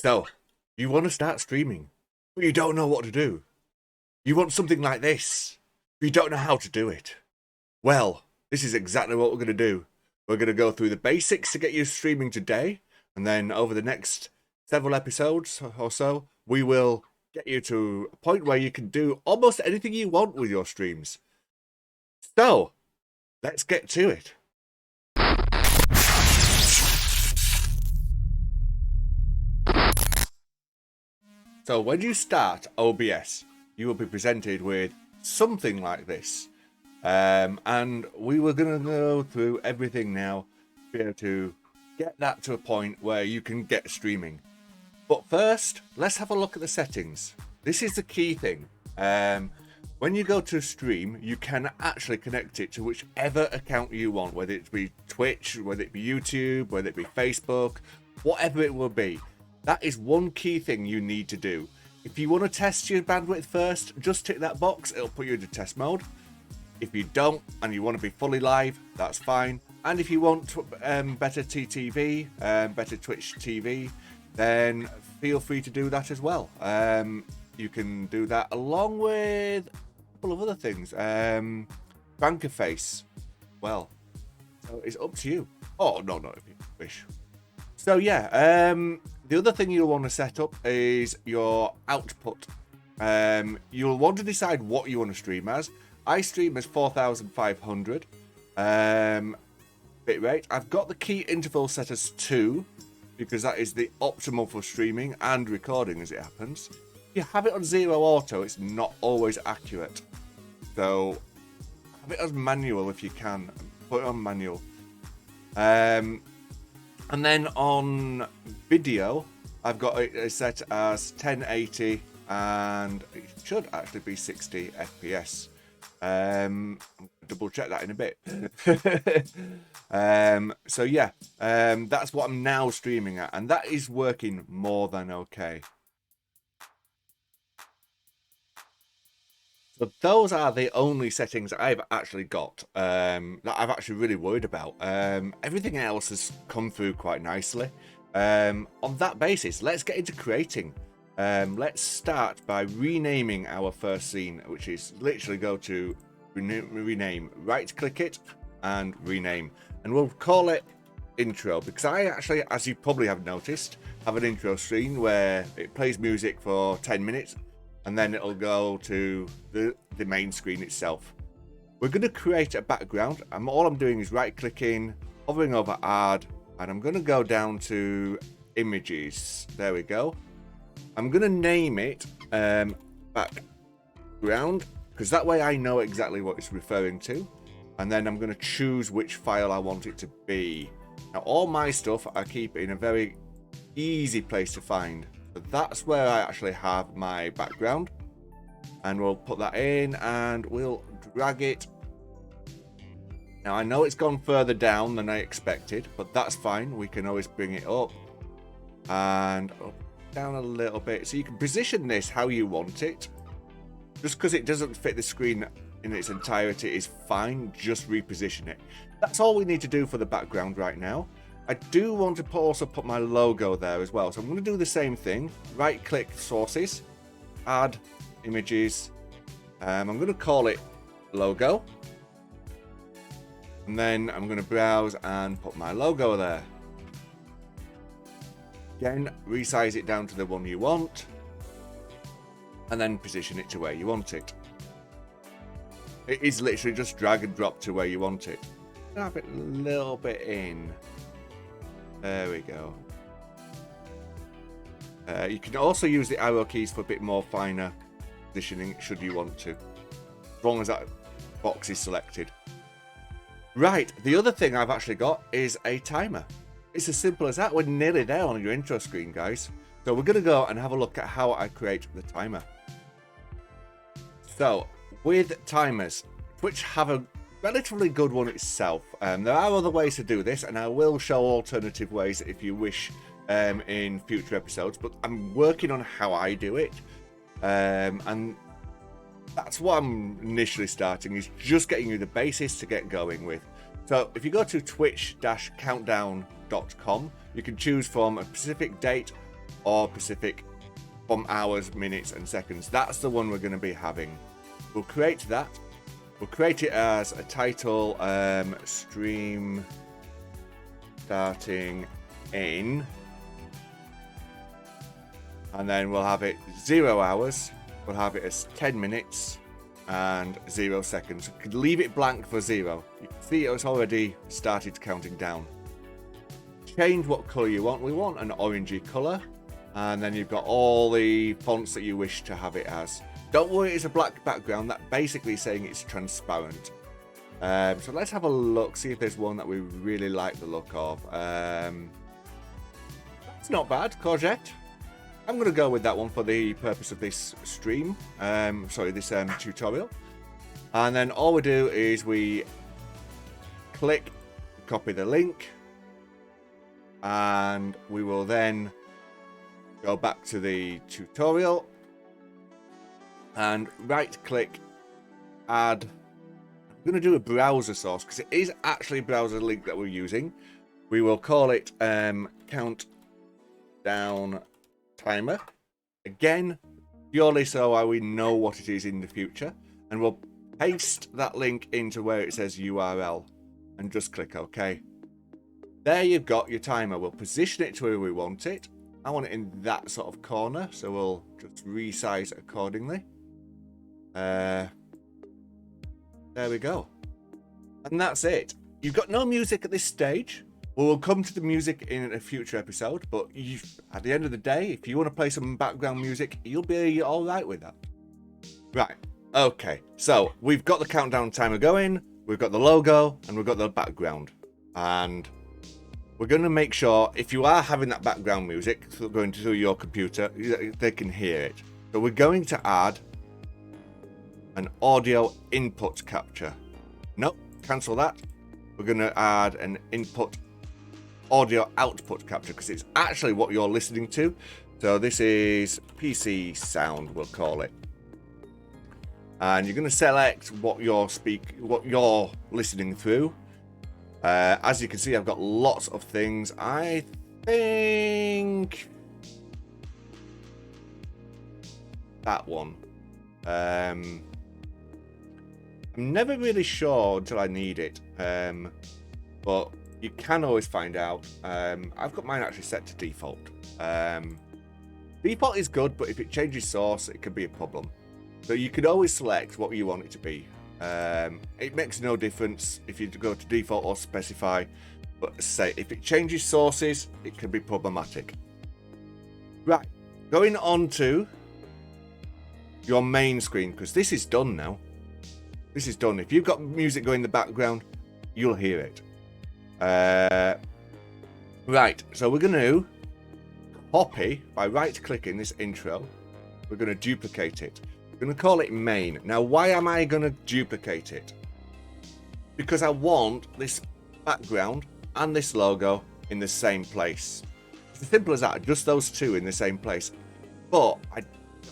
So, you want to start streaming, but you don't know what to do. You want something like this, but you don't know how to do it. Well, this is exactly what we're going to do. We're going to go through the basics to get you streaming today, and then over the next several episodes or so, we will get you to a point where you can do almost anything you want with your streams. So, let's get to it. So when you start OBS, you will be presented with something like this. And we were going to go through everything now to be able to get that to a point where you can get streaming. But first, let's have a look at the settings. This is the key thing. When you go to stream, you can actually connect it to whichever account you want, whether it be Twitch, whether it be YouTube, whether it be Facebook, whatever it will be. That is one key thing you need to do. If you want to test your bandwidth first, just tick that box. It'll put you into test mode. If you don't and you want to be fully live, that's fine. And if you want better TTV, better Twitch TV, then feel free to do that as well. You can do that along with a couple of other things. Banker face. Well, so it's up to you. Oh, no, if you wish. So yeah, the other thing you'll want to set up is your output. You'll want to decide what you want to stream as. I stream as 4500 bitrate. I've got the key interval set as 2 because that is the optimal for streaming and recording as it happens. If you have it on 0 auto, it's not always accurate. So have it as manual if you can. Put it on manual. And then on video, I've got it set as 1080 and it should actually be 60 FPS. I'm gonna double check that in a bit. So yeah, that's what I'm now streaming at, and that is working more than okay. So those are the only settings I've actually got that I've actually really worried about. Everything else has come through quite nicely. On that basis, let's get into creating. Let's start by renaming our first scene, which is literally go to rename, right click it and rename, and we'll call it intro, because I actually, as you probably have noticed, have an intro screen where it plays music for 10 minutes and then it'll go to the main screen itself. We're going to create a background, and all I'm doing is right clicking, hovering over add, and I'm going to go down to images. There we go. I'm going to name it background, because that way I know exactly what it's referring to, and then I'm going to choose which file I want it to be. Now all my stuff I keep in a very easy place to find. So that's where I actually have my background, and we'll put that in and we'll drag it. Now I know it's gone further down than I expected, but that's fine. We can always bring it up and up, down a little bit, so you can position this how you want it. Just because it doesn't fit the screen in its entirety is fine, just reposition it. That's all we need to do for the background right now. I do want to also put my logo there as well, so I'm going to do the same thing. Right click sources, add images, I'm going to call it logo, and then I'm going to browse and put my logo there. Again, resize it down to the one you want, and then position it to where you want it. It is literally just drag and drop to where you want it. Drop it a little bit in. There we go. You can also use the arrow keys for a bit more finer positioning should you want to, as long as that box is selected. Right, the other thing I've actually got is a timer. It's as simple as that. We're nearly there on your intro screen, guys. So we're going to go and have a look at how I create the timer. So with timers, which have a relatively good one itself, there are other ways to do this, and I will show alternative ways if you wish in future episodes, but I'm working on how I do it, and that's what I'm initially starting, is just getting you the basis to get going with. So if you go to twitch-countdown.com, you can choose from a specific date or Pacific from hours, minutes, and seconds. That's the one we're going to be having. We'll create that. We'll create it as a title, stream starting in, and then we'll have it 0 hours. We'll have it as 10 minutes and 0 seconds. We could leave it blank for 0. You can see it's already started counting down. Change what color you want. We want an orangey color, and then you've got all the fonts that you wish to have it as. Don't worry, it's a black background. That basically saying it's transparent. So let's have a look, see if there's one that we really like the look of. It's not bad, courgette. I'm going to go with that one for the purpose of this stream. This tutorial. And then all we do is we click, copy the link, and we will then go back to the tutorial and right click, add. I'm going to do a browser source because it is actually a browser link that we're using. We will call it countdown timer. Again, purely so we know what it is in the future. And we'll paste that link into where it says URL and just click OK. There you've got your timer. We'll position it to where we want it. I want it in that sort of corner, so we'll just resize it accordingly. There we go. And that's it. You've got no music at this stage. We'll come to the music in a future episode, but at the end of the day, if you want to play some background music, you'll be all right with that. Right. Okay. So we've got the countdown timer going, we've got the logo, and we've got the background. And we're going to make sure, if you are having that background music going through your computer, they can hear it. So we're going to add an audio input capture. Nope, cancel that. We're going to add an input audio output capture because it's actually what you're listening to. So this is PC sound, we'll call it. And you're going to select what you're listening through. As you can see, I've got lots of things. I think that one. I'm never really sure until I need it, but you can always find out. I've got mine actually set to default. Default is good, but if it changes source, it can be a problem. So you can always select what you want it to be. It makes no difference if you go to default or specify, but say if it changes sources, it can be problematic. Right, going on to your main screen, because this is done now. This is done. If you've got music going in the background, you'll hear it. Right, so we're going to copy by right-clicking this intro. We're going to duplicate it. We're going to call it main. Now, why am I going to duplicate it? Because I want this background and this logo in the same place. It's as simple as that, just those two in the same place. But I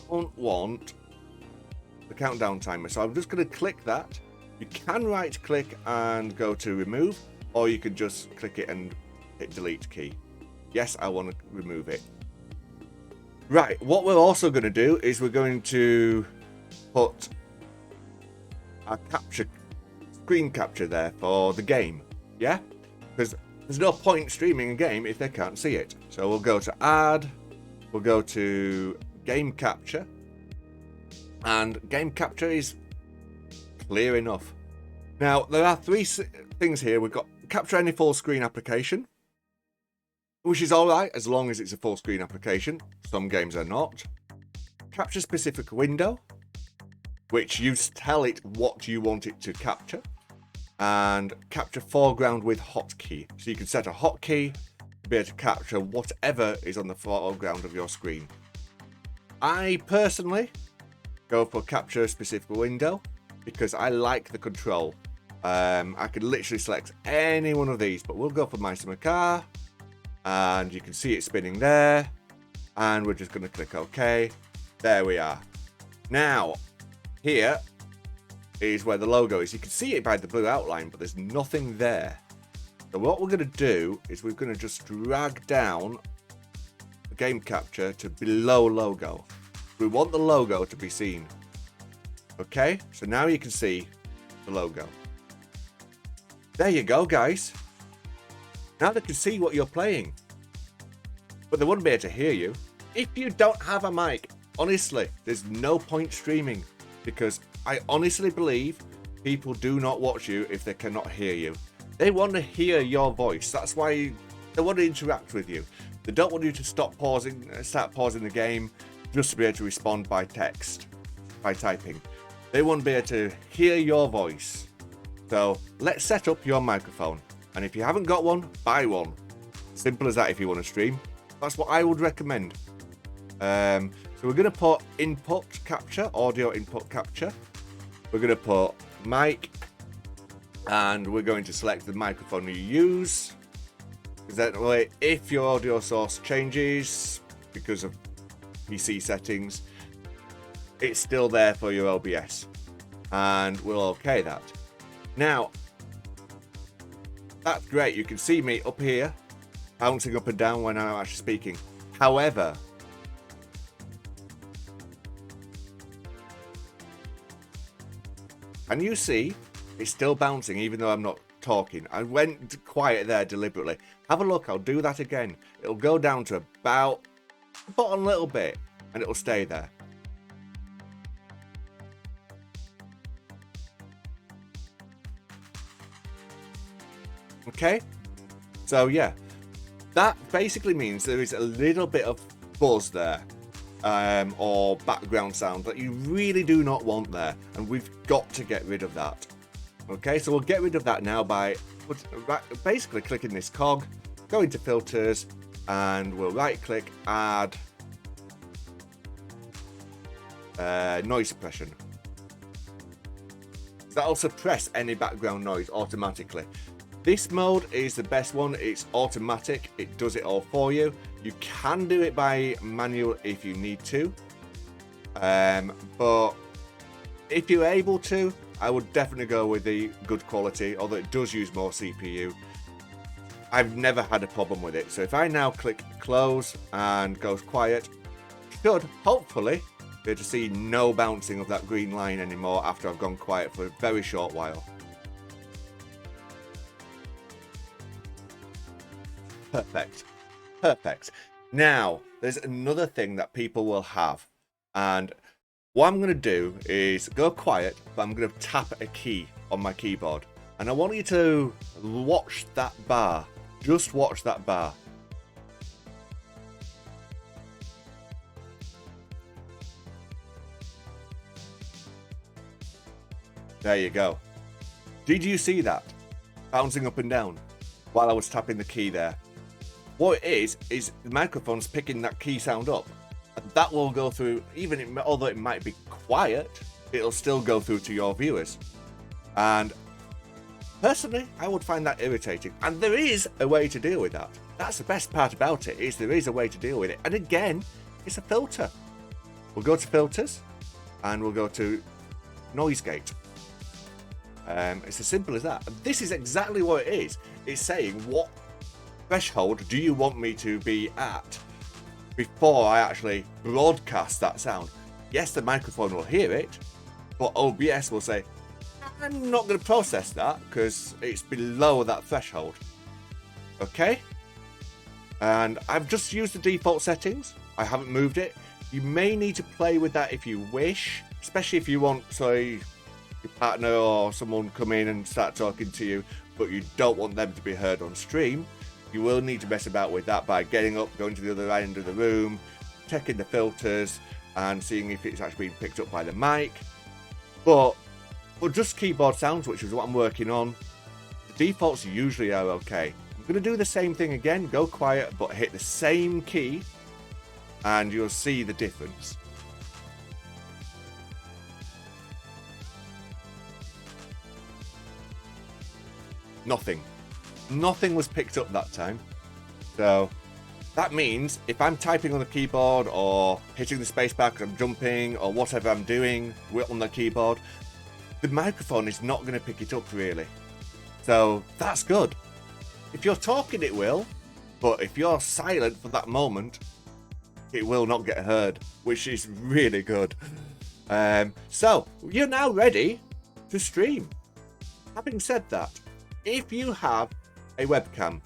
don't want the countdown timer, so I'm just going to click that. You can right click and go to remove, or you can just click it and hit delete key. Yes, I want to remove it. Right, what we're also going to do is we're going to put a screen capture there for the game. Yeah, because there's no point streaming a game if they can't see it. So we'll go to add, we'll go to game capture, and game capture is clear enough. Now there are three things here. We've got capture any full screen application, which is alright as long as it's a full screen application. Some games are not. Capture specific window, which you tell it what you want it to capture. And capture foreground with hotkey. So you can set a hotkey to be able to capture whatever is on the foreground of your screen. I personally go for capture specific window because I like the control. I can literally select any one of these, but we'll go for My Summer Car. And you can see it spinning there. And we're just going to click OK. There we are. Now, here is where the logo is. You can see it by the blue outline, but there's nothing there. So what we're going to do is we're going to just drag down game capture to below logo. We want the logo to be seen. Okay, so now you can see the logo. There you go, guys. Now they can see what you're playing. But they wouldn't be able to hear you. If you don't have a mic, honestly, there's no point streaming, because I honestly believe people do not watch you if they cannot hear you. They want to hear your voice. That's why they want to interact with you. They don't want you to start pausing the game just to be able to respond by text, by typing. They want to be able to hear your voice. So let's set up your microphone. And if you haven't got one, buy one. Simple as that if you want to stream. That's what I would recommend. So we're going to put input capture, audio input capture. We're going to put mic, and we're going to select the microphone you use. Because that way, if your audio source changes because of PC settings, it's still there for your OBS. And we'll okay that. Now, that's great. You can see me up here, bouncing up and down when I'm actually speaking. However, can you see it's still bouncing even though I'm not talking? I went quiet there deliberately. Have a look, I'll do that again. It'll go down to about the bottom a little bit and it'll stay there. Okay, so yeah, that basically means there is a little bit of buzz there, or background sound that you really do not want there, and we've got to get rid of that. Okay, so we'll get rid of that now by basically clicking this cog, go into filters, and we'll right click, add noise suppression. That'll suppress any background noise automatically. This mode is the best one. It's automatic. It does it all for you. You can do it by manual if you need to. But if you're able to, I would definitely go with the good quality, although it does use more CPU. I've never had a problem with it. So if I now click close and goes quiet, should hopefully be able to see no bouncing of that green line anymore after I've gone quiet for a very short while. Perfect. Perfect. Now, there's another thing that people will have. And what I'm going to do is go quiet, but I'm going to tap a key on my keyboard. And I want you to watch that bar. Just watch that bar. There you go. Did you see that? Bouncing up and down while I was tapping the key there. What it is the microphone's picking that key sound up. And that will go through, although it might be quiet, it'll still go through to your viewers. And personally, I would find that irritating. And there is a way to deal with that. That's the best part about it, is there is a way to deal with it. And again, it's a filter. We'll go to filters and we'll go to noise gate. It's as simple as that. This is exactly what it is. It's saying, what threshold do you want me to be at before I actually broadcast that sound? Yes, the microphone will hear it, but OBS will say, I'm not going to process that because it's below that threshold. Okay? And I've just used the default settings. I haven't moved it. You may need to play with that if you wish, especially if you want, say, your partner or someone come in and start talking to you, but you don't want them to be heard on stream. You will need to mess about with that by getting up, going to the other end of the room, checking the filters, and seeing if it's actually being picked up by the mic. But for just keyboard sounds, which is what I'm working on, the defaults usually are okay. I'm going to do the same thing again, go quiet, but hit the same key, and you'll see the difference. Nothing was picked up that time. So that means if I'm typing on the keyboard or hitting the spacebar because I'm jumping or whatever I'm doing on the keyboard, the microphone is not going to pick it up really. So that's good. If you're talking, it will, but if you're silent for that moment, it will not get heard, which is really good. So you're now ready to stream. Having said that, if you have a webcam,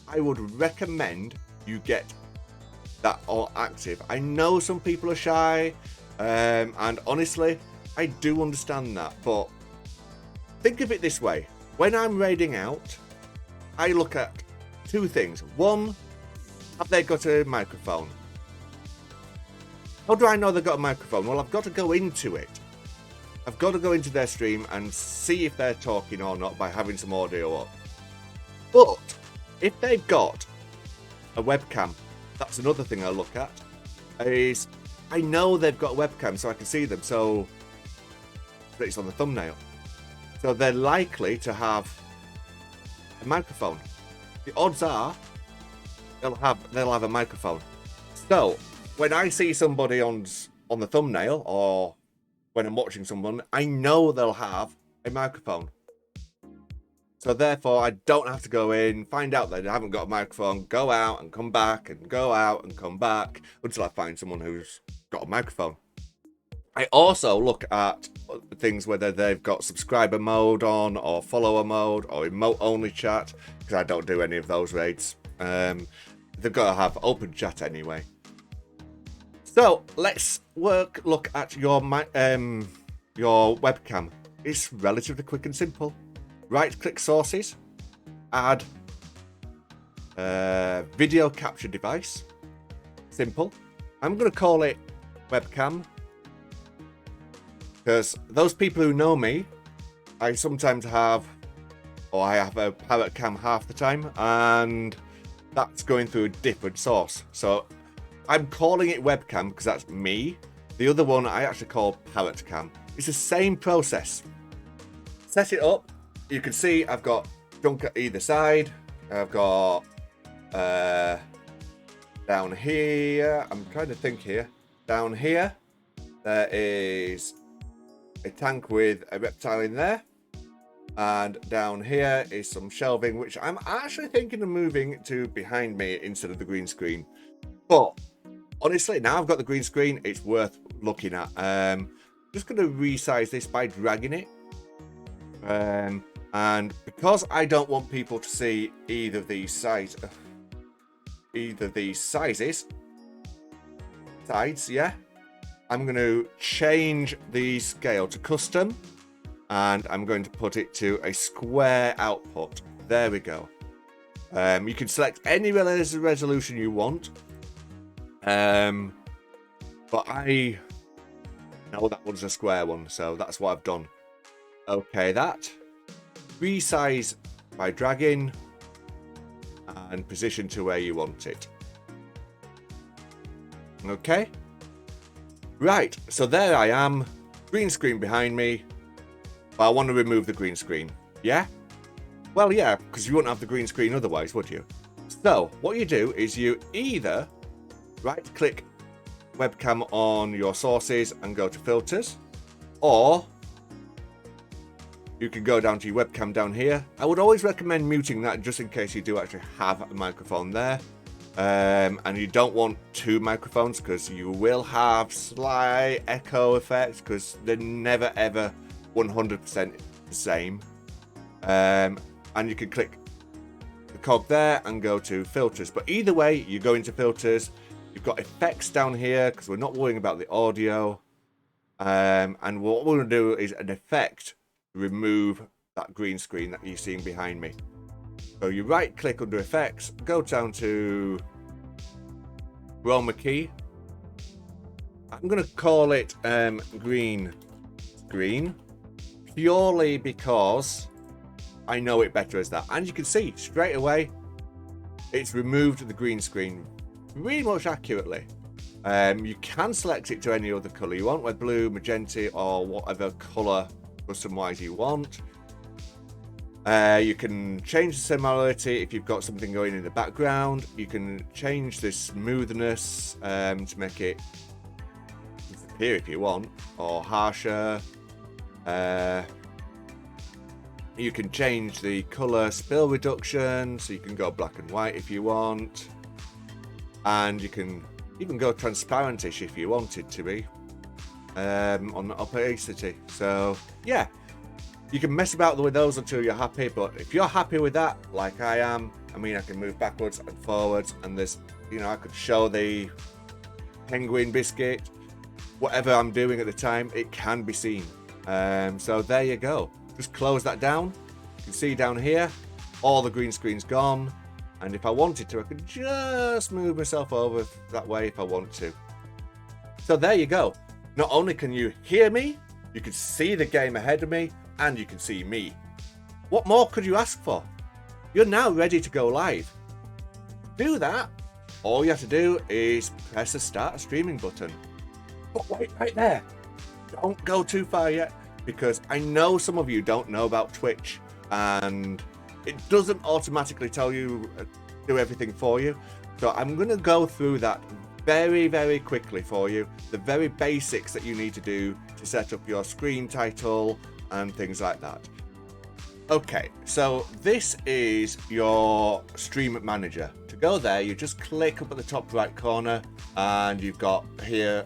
I would recommend you get that all active. I know some people are shy, and honestly, I do understand that, but think of it this way. When I'm raiding out, I look at two things. One, have they got a microphone? How do I know they've got a microphone? Well, I've got to go into it. I've got to go into their stream and see if they're talking or not by having some audio up. But if they've got a webcam, that's another thing I look at. Is I know they've got a webcam so I can see them. So it's on the thumbnail. So they're likely to have a microphone. The odds are they'll have a microphone. So when I see somebody on the thumbnail, or when I'm watching someone, I know they'll have a microphone. So therefore, I don't have to go in, find out that they haven't got a microphone, go out and come back, and go out and come back until I find someone who's got a microphone. I also look at things whether they've got subscriber mode on, or follower mode, or emote only chat, because I don't do any of those raids. They've got to have open chat anyway. So let's look at your webcam. It's relatively quick and simple. Right-click sources, add video capture device. Simple. I'm going to call it webcam because those people who know me, I sometimes have, or I have a parrot cam half the time, and that's going through a different source. So I'm calling it webcam because that's me. The other one I actually call parrot cam. It's the same process. Set it up. You can see I've got junk at either side. I've got down here. I'm trying to think here. Down here, there is a tank with a reptile in there. And down here is some shelving, which I'm actually thinking of moving to behind me instead of the green screen. But honestly, now I've got the green screen, it's worth looking at. Just going to resize this by dragging it. And because I don't want people to see either of these sides, yeah, I'm going to change the scale to custom, and I'm going to put it to a square output. There we go. You can select any resolution you want. But I know that one's a square one, so that's what I've done. Okay, that. Resize by dragging and position to where you want it. Okay. Right, so there I am. Green screen behind me. But I want to remove the green screen. Yeah? Well, yeah, because you wouldn't have the green screen otherwise, would you? So, what you do is you either right-click webcam on your sources and go to filters, or you can go down to your webcam down here. I would always recommend muting that just in case you do actually have a microphone there. And you don't want two microphones because you will have slight echo effects because they're never ever 100% the same. And you can click the cog there and go to filters. But either way, you go into filters. You've got effects down here because we're not worrying about the audio. And what we're going to do is an effect to remove that green screen that you're seeing behind me. So you right click under effects, go down to chroma key. I'm going to call it green screen purely because I know it better as that. And you can see straight away it's removed the green screen really much accurately. You can select it to any other color you want, whether blue, magenta, or whatever color custom wise you want. You can change the similarity if you've got something going in the background. You can change the smoothness to make it disappear if you want, or harsher. You can change the color spill reduction, so you can go black and white if you want. And you can even go transparentish if you wanted to be on opacity. So yeah, you can mess about with those until you're happy, but if you're happy with that, like I am, I mean, I can move backwards and forwards, and there's, you know, I could show the penguin biscuit, whatever I'm doing at the time, it can be seen. So there you go. Just close that down. You can see down here, all the green screen's gone. And if I wanted to, I could just move myself over that way if I want to. So there you go. Not only can you hear me, you can see the game ahead of me, and you can see me. What more could you ask for? You're now ready to go live. Do that. All you have to do is press the start streaming button. But wait right there. Don't go too far yet, because I know some of you don't know about Twitch, and it doesn't automatically tell you do everything for you. So I'm going to go through that very, very quickly for you. The very basics that you need to do to set up your screen title and things like that. Okay, so this is your stream manager. To go there, you just click up at the top right corner, and you've got here,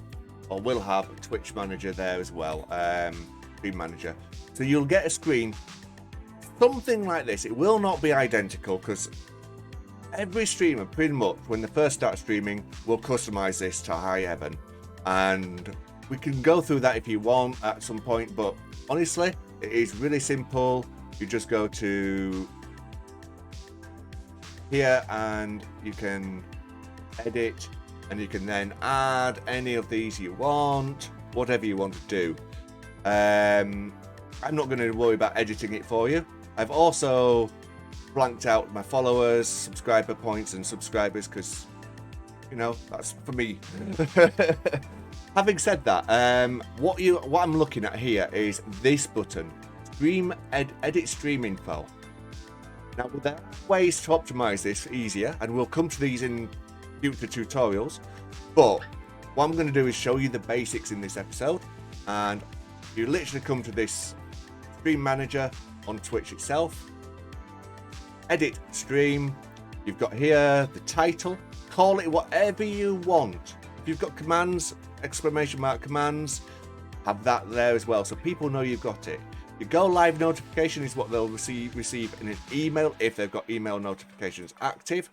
or will have, a Twitch manager there as well, stream manager. So you'll get a screen, something like this. It will not be identical, because every streamer, pretty much, when they first start streaming, will customize this to high heaven. And we can go through that if you want at some point, but honestly, it is really simple. You just go to here and you can edit, and you can then add any of these you want, whatever you want to do. I'm not going to worry about editing it for you. I've also blanked out my followers, subscriber points and subscribers, because, you know, that's for me. Having said that, what I'm looking at here is this button, edit stream info. Now there are ways to optimize this easier, and we'll come to these in future tutorials, but what I'm going to do is show you the basics in this episode. And you literally come to this stream manager on Twitch itself, edit stream. You've got here the title, call it whatever you want. If you've got commands, exclamation mark commands, have that there as well, so people know you've got it. Your go live notification is what they'll receive in an email if they've got email notifications active.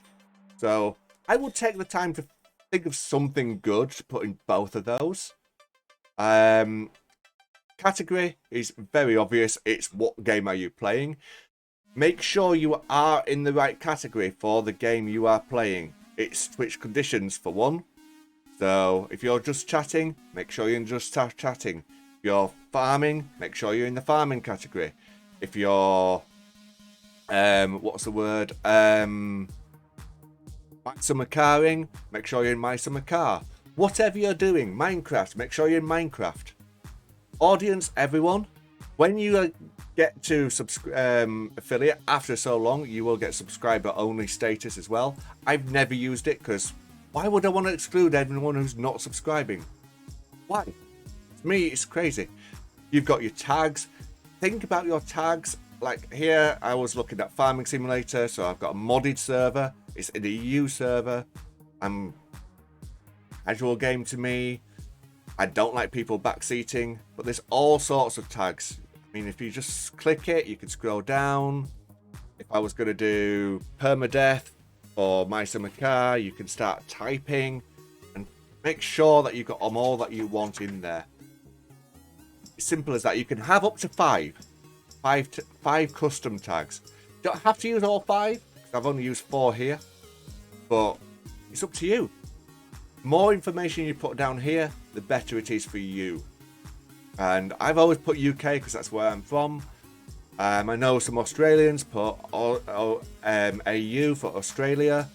So I will take the time to think of something good to put in both of those. Category is very obvious. It's what game are you playing. Make sure you are in the right category for the game you are playing. It's Twitch conditions for one. So if you're just chatting, make sure you're just chatting. If you're farming, make sure you're in the farming category. If you're what's the word? My summer caring, make sure you're in my summer car. Whatever you're doing, Minecraft, make sure you're in Minecraft. Audience, everyone, when you get to affiliate after so long, you will get subscriber only status as well. I've never used it, because why would I want to exclude everyone who's not subscribing? Why? To me, it's crazy. You've got your tags. Think about your tags. Like here, I was looking at Farming Simulator, so I've got a modded server. It's an EU server. Casual game to me. I don't like people backseating, but there's all sorts of tags. I mean, if you just click it, you can scroll down. If I was going to do permadeath or my summer car, you can start typing and make sure that you've got all that you want in there. It's simple as that. You can have up to five custom tags. You don't have to use all 5. I've only used 4 here, but it's up to you. More information you put down here, the better it is for you. And I've always put UK because that's where I'm from. I know some Australians put AU for Australia.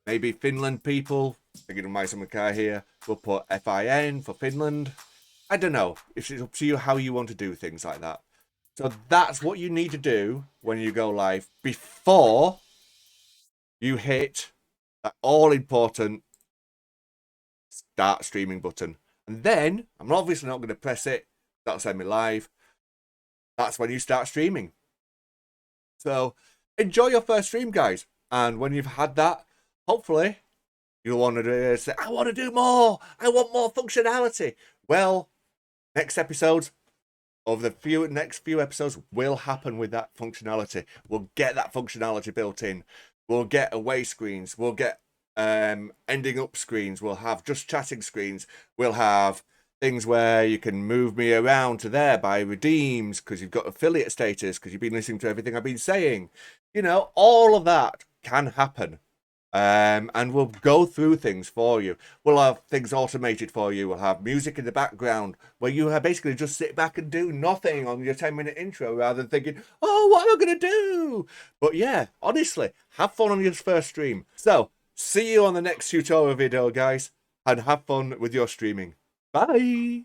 Maybe Finland people, thinking of my summer car here, will put FIN for Finland. I don't know. It's up to you how you want to do things like that. So that's what you need to do when you go live before you hit that all-important start streaming button. And then, I'm obviously not going to press it. That'll send me live. That's when you start streaming. So enjoy your first stream, guys. And when you've had that, hopefully you'll want to say, I want to do more. I want more functionality. Well, next episodes of the next few episodes will happen with that functionality. We'll get that functionality built in. We'll get away screens. We'll get ending up screens. We'll have just chatting screens. We'll have things where you can move me around to there by redeems because you've got affiliate status because you've been listening to everything I've been saying. You know, all of that can happen. And we'll go through things for you. We'll have things automated for you. We'll have music in the background where you basically just sit back and do nothing on your 10-minute intro rather than thinking, oh, what am I going to do? But yeah, honestly, have fun on your first stream. So, see you on the next tutorial video, guys, and have fun with your streaming. Bye!